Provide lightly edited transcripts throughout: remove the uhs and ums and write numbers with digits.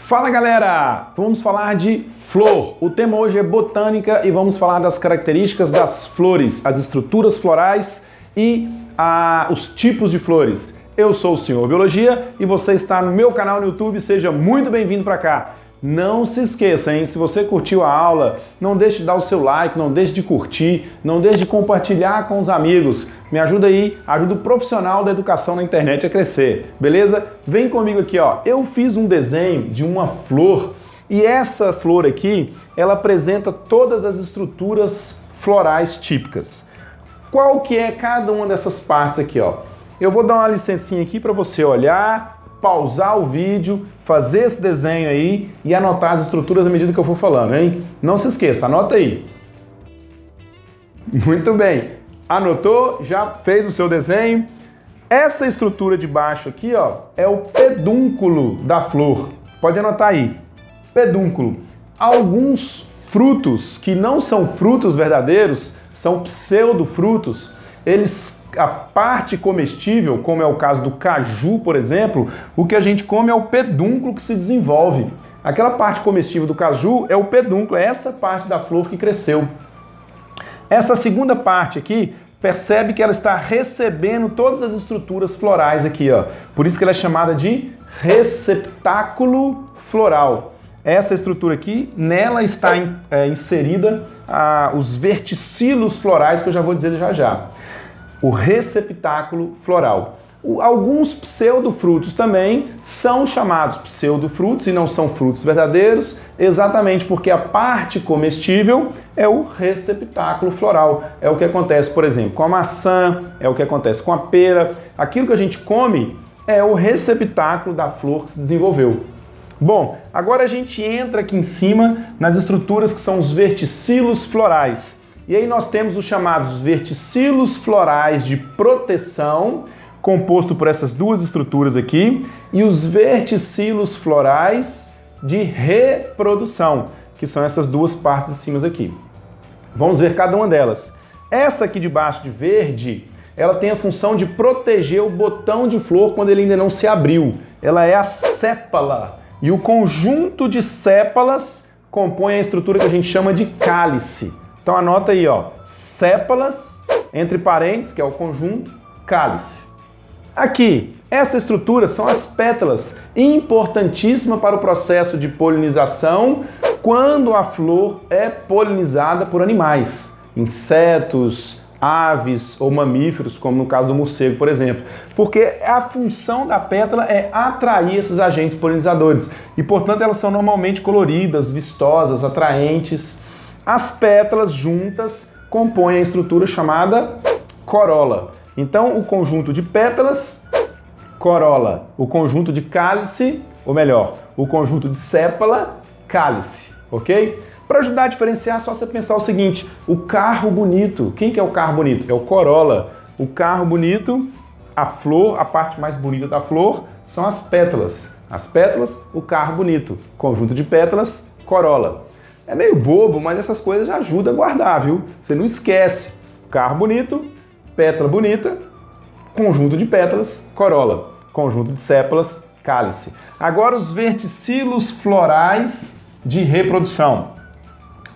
Fala galera, vamos falar de flor. O tema hoje é botânica e vamos falar das características das flores, as estruturas florais e os tipos de flores. Eu sou o Senhor Biologia e você está no meu canal no YouTube, seja muito bem-vindo para cá. Não se esqueça, hein? Se você curtiu a aula, não deixe de dar o seu like, não deixe de curtir, não deixe de compartilhar com os amigos. Me ajuda aí, ajuda o profissional da educação na internet a crescer, beleza? Vem comigo aqui, ó. Eu fiz um desenho de uma flor e essa flor aqui, ela apresenta todas as estruturas florais típicas. Qual que é cada uma dessas partes aqui, ó? Eu vou dar uma licencinha aqui para você olhar, pausar o vídeo, fazer esse desenho aí e anotar as estruturas à medida que eu for falando, hein? Não se esqueça, anota aí. Muito bem. Anotou? Já fez o seu desenho? Essa estrutura de baixo aqui, ó, é o pedúnculo da flor. Pode anotar aí. Pedúnculo. Alguns frutos que não são frutos verdadeiros, são pseudofrutos, a parte comestível, como é o caso do caju, por exemplo, o que a gente come é o pedúnculo que se desenvolve. Aquela parte comestível do caju é o pedúnculo, é essa parte da flor que cresceu. Essa segunda parte aqui, percebe que ela está recebendo todas as estruturas florais aqui, ó. Por isso que ela é chamada de receptáculo floral. Essa estrutura aqui, nela está inserida os verticilos florais, que eu já vou dizer já já. O receptáculo floral. Alguns pseudofrutos também são chamados pseudofrutos e não são frutos verdadeiros, exatamente porque a parte comestível é o receptáculo floral. É o que acontece, por exemplo, com a maçã, é o que acontece com a pera. Aquilo que a gente come é o receptáculo da flor que se desenvolveu. Bom, agora a gente entra aqui em cima nas estruturas que são os verticilos florais. E aí nós temos os chamados verticilos florais de proteção, composto por essas duas estruturas aqui, e os verticilos florais de reprodução, que são essas duas partes de cima aqui. Vamos ver cada uma delas. Essa aqui de baixo de verde, ela tem a função de proteger o botão de flor quando ele ainda não se abriu. Ela é a sépala. E o conjunto de sépalas compõe a estrutura que a gente chama de cálice. Então anota aí, ó, sépalas, entre parênteses, que é o conjunto, cálice. Aqui, essa estrutura são as pétalas, importantíssima para o processo de polinização quando a flor é polinizada por animais, insetos, aves ou mamíferos, como no caso do morcego, por exemplo. Porque a função da pétala é atrair esses agentes polinizadores e, portanto, elas são normalmente coloridas, vistosas, atraentes. As pétalas juntas compõem a estrutura chamada corola. Então, o conjunto de pétalas, corola. O conjunto de cálice, ou melhor, o conjunto de sépala, cálice, ok? Para ajudar a diferenciar, é só você pensar o seguinte, o carro bonito, quem que é o carro bonito? É o corola. O carro bonito, a flor, a parte mais bonita da flor, são as pétalas. As pétalas, o carro bonito. Conjunto de pétalas, corola. É meio bobo, mas essas coisas já ajudam a guardar, viu? Você não esquece. Carro bonito, pétala bonita, conjunto de pétalas, corola. Conjunto de sépalas, cálice. Agora os verticilos florais de reprodução.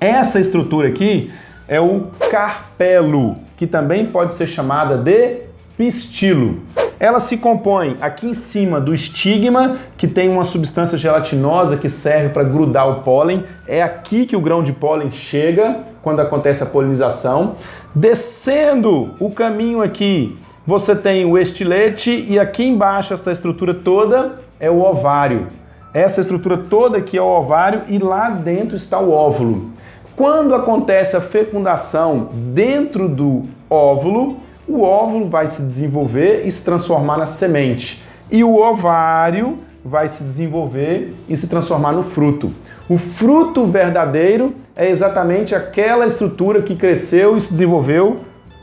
Essa estrutura aqui é o carpelo, que também pode ser chamada de pistilo. Ela se compõe aqui em cima do estigma, que tem uma substância gelatinosa que serve para grudar o pólen. É aqui que o grão de pólen chega quando acontece a polinização. Descendo o caminho aqui, você tem o estilete e aqui embaixo essa estrutura toda é o ovário. Essa estrutura toda aqui é o ovário e lá dentro está o óvulo. Quando acontece a fecundação dentro do óvulo, o óvulo vai se desenvolver e se transformar na semente. E o ovário vai se desenvolver e se transformar no fruto. O fruto verdadeiro é exatamente aquela estrutura que cresceu e se desenvolveu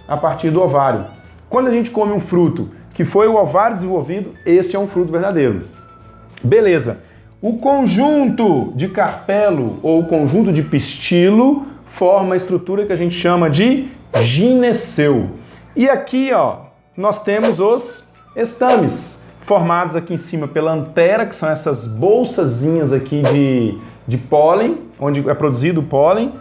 a partir do ovário. Quando a gente come um fruto que foi o ovário desenvolvido, esse é um fruto verdadeiro. Beleza. O conjunto de carpelo ou o conjunto de pistilo forma a estrutura que a gente chama de gineceu. E aqui, ó, nós temos os estames. formados aqui em cima pela antera, que são essas bolsazinhas aqui de pólen, onde é produzido o pólen,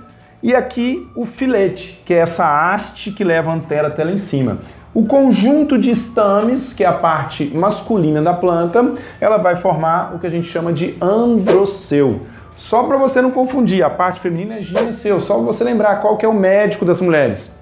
e aqui o filete, que é essa haste que leva a antera até lá em cima. O conjunto de estames, que é a parte masculina da planta, ela vai formar o que a gente chama de androceu. Só para você não confundir, a parte feminina é gineceu, só para você lembrar qual que é o médico das mulheres.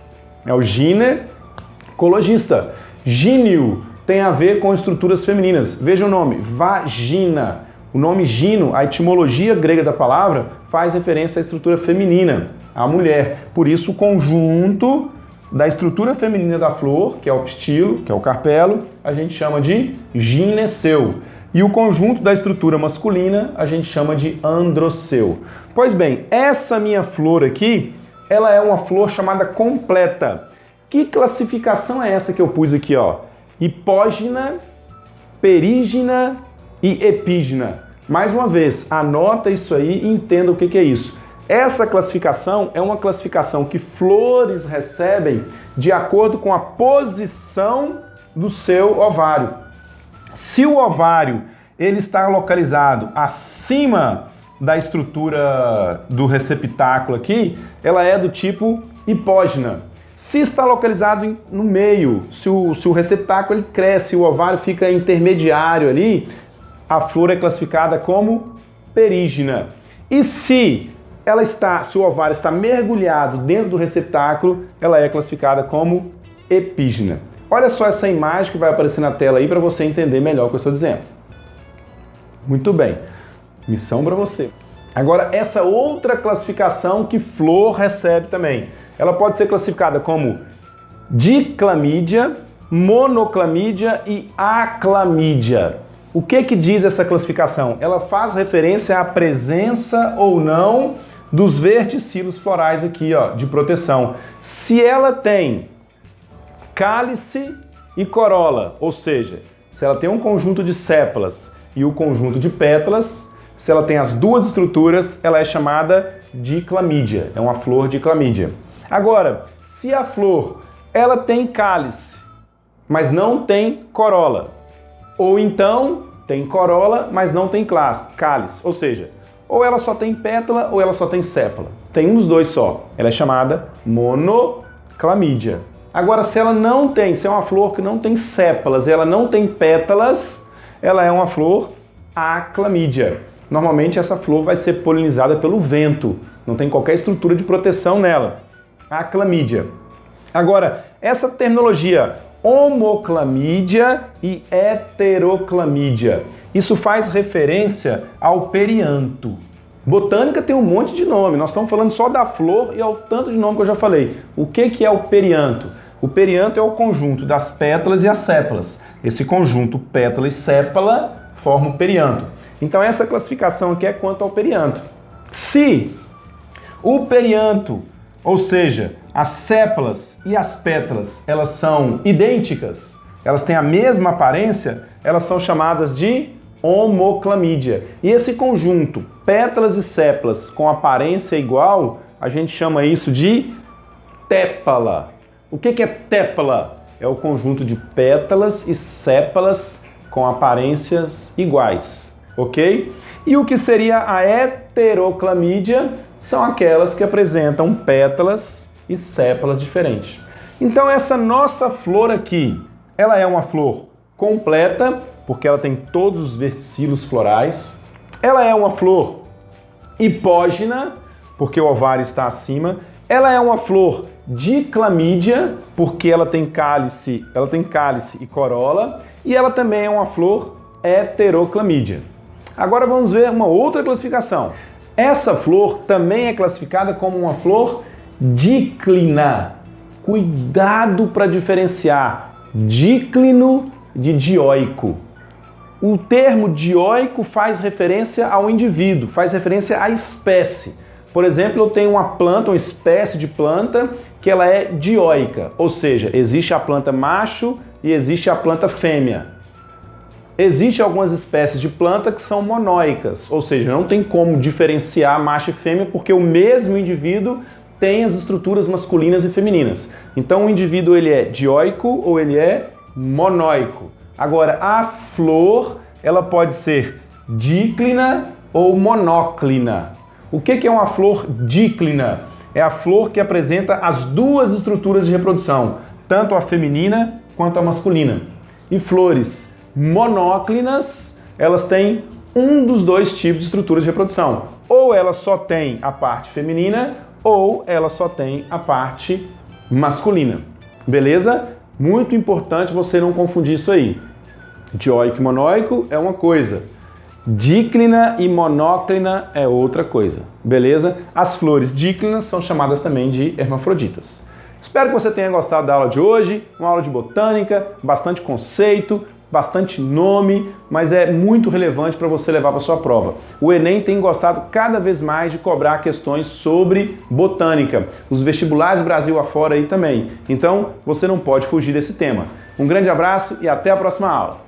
É o ginecologista. Gíneo tem a ver com estruturas femininas. Veja o nome, vagina. O nome gino, a etimologia grega da palavra, faz referência à estrutura feminina, à mulher. Por isso o conjunto da estrutura feminina da flor, que é o pistilo, que é o carpelo, a gente chama de gineceu. E o conjunto da estrutura masculina a gente chama de androceu. Pois bem, essa minha flor aqui, ela é uma flor chamada completa. Que classificação é essa que eu pus aqui, ó? Hipógina, perígina e epígina. Mais uma vez, anota isso aí e entenda o que é isso. Essa classificação é uma classificação que flores recebem de acordo com a posição do seu ovário. Se o ovário ele está localizado acima da estrutura do receptáculo aqui, ela é do tipo hipógina. Se está localizado no meio, se o receptáculo ele cresce, o ovário fica intermediário ali, a flor é classificada como perígina. E se o ovário está mergulhado dentro do receptáculo, ela é classificada como epígina. Olha só essa imagem que vai aparecer na tela aí para você entender melhor o que eu estou dizendo. Muito bem, missão para você. Agora, essa outra classificação que flor recebe também. Ela pode ser classificada como diclamídia, monoclamídia e aclamídia. O que diz essa classificação? Ela faz referência à presença ou não dos verticilos florais aqui, ó, de proteção. Se ela tem cálice e corola, ou seja, se ela tem um conjunto de sépalas e o conjunto de pétalas, se ela tem as duas estruturas, ela é chamada diclamídia, é uma flor diclamídia. Agora, se a flor ela tem cálice, mas não tem corola, ou então tem corola, mas não tem cálice, ou seja, ou ela só tem pétala ou ela só tem sépala. Tem um dos dois só. Ela é chamada monoclamídia. Agora, se ela não tem, se é uma flor que não tem sépalas, ela não tem pétalas, ela é uma flor aclamídia. Normalmente essa flor vai ser polinizada pelo vento, não tem qualquer estrutura de proteção nela. Aclamídia. Agora, essa terminologia homoclamídia e heteroclamídia, isso faz referência ao perianto. Botânica tem um monte de nome, nós estamos falando só da flor e ao tanto de nome que eu já falei. O que é o perianto? O perianto é o conjunto das pétalas e as sépalas. Esse conjunto pétala e sépala forma o perianto. Então essa classificação aqui é quanto ao perianto. Se o perianto, ou seja, as sépalas e as pétalas, elas são idênticas, elas têm a mesma aparência, elas são chamadas de homoclamídia. E esse conjunto, pétalas e sépalas com aparência igual, a gente chama isso de tépala. O que é tépala? É o conjunto de pétalas e sépalas com aparências iguais, ok? E o que seria a heteroclamídia são aquelas que apresentam pétalas e sépalas diferentes. Então essa nossa flor aqui, ela é uma flor completa, porque ela tem todos os verticilos florais. Ela é uma flor hipógina, porque o ovário está acima. Ela é uma flor diclamídia, porque ela tem cálice e corola. E ela também é uma flor heteroclamídia. Agora vamos ver uma outra classificação. Essa flor também é classificada como uma flor díclina. Cuidado para diferenciar díclino de dioico. O termo dioico faz referência ao indivíduo, faz referência à espécie. Por exemplo, eu tenho uma planta, uma espécie de planta, que ela é dioica, ou seja, existe a planta macho e existe a planta fêmea. Existem algumas espécies de planta que são monóicas, ou seja, não tem como diferenciar macho e fêmea porque o mesmo indivíduo tem as estruturas masculinas e femininas. Então o indivíduo ele é dioico ou ele é monóico. Agora, a flor, ela pode ser díclina ou monóclina. O que é uma flor díclina? É a flor que apresenta as duas estruturas de reprodução, tanto a feminina quanto a masculina. E flores monóclinas, elas têm um dos dois tipos de estrutura de reprodução. Ou ela só tem a parte feminina, ou ela só tem a parte masculina. Beleza? Muito importante você não confundir isso aí. Dioico e monóico é uma coisa. Díclina e monóclina é outra coisa. Beleza? As flores díclinas são chamadas também de hermafroditas. Espero que você tenha gostado da aula de hoje. Uma aula de botânica, bastante conceito, bastante nome, mas é muito relevante para você levar para sua prova. O Enem tem gostado cada vez mais de cobrar questões sobre botânica. Os vestibulares Brasil afora aí também. Então, você não pode fugir desse tema. Um grande abraço e até a próxima aula.